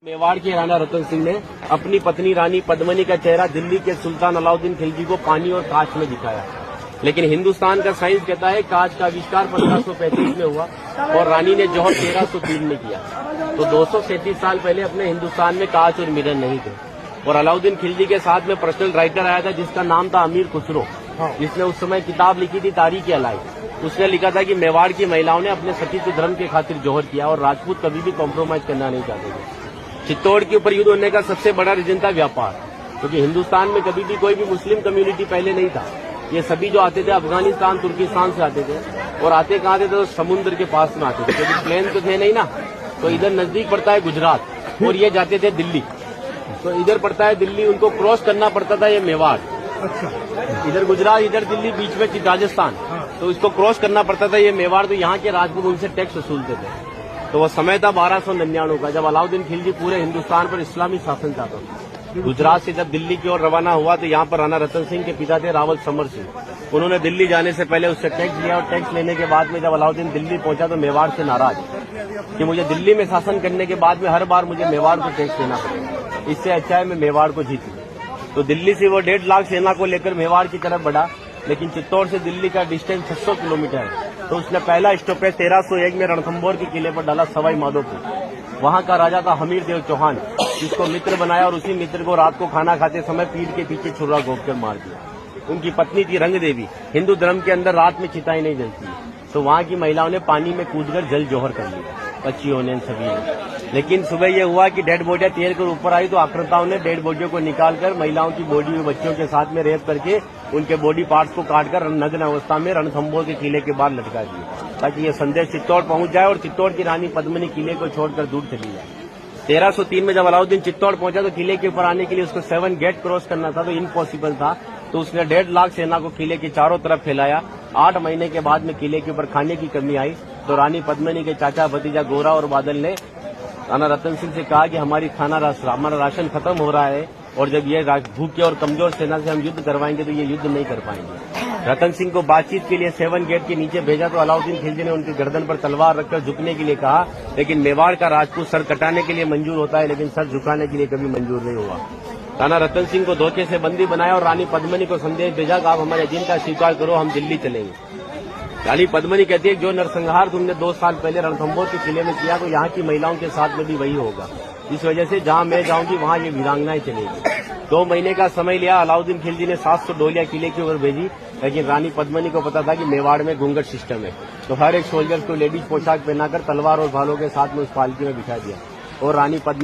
मेवाड़ के राणा रतन सिंह ने अपनी पत्नी रानी पद्मिनी का चेहरा दिल्ली के सुल्तान अलाउद्दीन खिलजी को पानी और कांच में दिखाया। लेकिन हिंदुस्तान का साइंस कहता है कांच का आविष्कार 1535 में हुआ और रानी ने जौहर 1303 में किया। तो 237 साल पहले अपने हिंदुस्तान में कांच और मिरर नहीं थे। और अलाउद्दीन खिलजी के साथ में पर्सनल राइटर आया था जिसका नाम था अमीर खुसरो, जिसने उस समय किताब लिखी थी तारीख अलाई। उसने लिखा था कि मेवाड़ की महिलाओं ने अपने सतीत्व धर्म के खातिर जौहर किया और राजपूत कभी भी कॉम्प्रोमाइज करना नहीं चाहते थे। चित्तौड़ के ऊपर युद्ध होने का सबसे बड़ा रीजन था व्यापार, क्योंकि हिंदुस्तान में कभी भी कोई भी मुस्लिम कम्युनिटी पहले नहीं था। ये सभी जो आते थे अफगानिस्तान तुर्किस्तान से आते थे और आते कहाँ थे तो समुद्र के पास में आते थे, क्योंकि प्लेन तो थे नहीं ना। तो इधर नजदीक पड़ता है गुजरात और ये जाते थे दिल्ली। तो इधर पड़ता है दिल्ली, उनको क्रॉस करना पड़ता था ये मेवाड़। अच्छा, इधर गुजरात इधर दिल्ली बीच में राजस्थान, तो इसको क्रॉस करना पड़ता था ये मेवाड़। तो यहाँ के राजपूत उनसे टैक्स वसूलते थे। तो वो समय था 1299 का, जब अलाउद्दीन खिलजी पूरे हिंदुस्तान पर इस्लामी शासन चाहता था। गुजरात से जब दिल्ली की ओर रवाना हुआ तो यहाँ पर राणा रतन सिंह के पिता थे रावल समर सिंह। उन्होंने दिल्ली जाने से पहले उससे टैक्स लिया और टैक्स लेने के बाद में जब अलाउद्दीन दिल्ली पहुंचा तो मेवाड़ से नाराज कि मुझे दिल्ली में शासन करने के बाद में हर बार मुझे मेवाड़ को टैक्स देना पड़ेगा, इससे अच्छा है मैं मेवाड़ को जीत लूं। तो दिल्ली से वो 1.5 लाख सेना को लेकर मेवाड़ की तरफ बढ़ा। लेकिन चित्तौड़ से दिल्ली का डिस्टेंस 600 किलोमीटर है। तो उसने पहला स्टॉपेज 1301 में रणथंभौर के किले पर डाला सवाई माधोपुर। वहां का राजा था हमीर देव चौहान, जिसको मित्र बनाया और उसी मित्र को रात को खाना खाते समय पीठ के पीछे छुरा घोंपकर मार दिया। उनकी पत्नी थी रंग देवी। हिंदू धर्म के अंदर रात में चिताएं नहीं जलती, तो वहां की महिलाओं ने पानी में कूदकर जल जौहर कर लिया, बच्चियों ने सभी ने। लेकिन सुबह ये हुआ कि डेड बॉडियां तैर कर ऊपर आई तो आक्रांताओं ने डेड बॉडियों को निकालकर महिलाओं की बॉडी और बच्चों के साथ में रेप करके उनके बॉडी पार्ट्स को काटकर नग्न अवस्था में रणथंभौर के किले के बाहर लटका दिया, ताकि ये संदेश चित्तौड़ पहुंच जाए और चित्तौड़ की रानी पद्मिनी किले को छोड़कर दूर चली जाए। 1303 में जब अलाउद्दीन चित्तौड़ पहुंचा तो किले के ऊपर आने के लिए उसको 7 गेट क्रॉस करना था, तो इम्पॉसिबल था। तो उसने 1.5 लाख सेना को किले के चारों तरफ फैलाया। 8 महीने के बाद में किले के ऊपर खाने की कमी आई तो रानी पद्मिनी के चाचा भतीजा गोरा और बादल ने राणा रतन सिंह से कहा कि हमारा राशन खत्म हो रहा है और जब ये भूखे और कमजोर सेना से हम युद्ध करवाएंगे तो ये युद्ध नहीं कर पाएंगे। रतन सिंह को बातचीत के लिए 7 गेट के नीचे भेजा तो अलाउद्दीन खिलजी ने उनकी गर्दन पर तलवार रखकर झुकने के लिए कहा। लेकिन मेवाड़ का राजपूत सर कटाने के लिए मंजूर होता है, लेकिन सर झुकाने के लिए कभी मंजूर नहीं हुआ। राणा रतन सिंह को धोखे से बंदी बनाया और रानी पद्मिनी को संदेश भेजा कि आप हमारे एजेंडा स्वीकार करो, हम दिल्ली चलेंगे। रानी पद्मिनी कहती है जो नरसंहार तुमने 2 साल पहले रणथंभौर के किले में किया तो यहाँ की महिलाओं के साथ में भी वही होगा। इस वजह से जहाँ मैं जाऊंगी वहाँ ये वीरांगनाएं चलेगी। 2 महीने का समय लिया। अलाउद्दीन खिलजी ने 700 डोलियां किले की ओर भेजी, लेकिन रानी पद्मिनी को पता था कि मेवाड़ में घूंघट सिस्टम है। तो हर एक सोल्जर को लेडीज पोशाक पहनाकर तलवार और भालों के साथ में उस पालकी में बिठा दिया और रानी पद्मिनी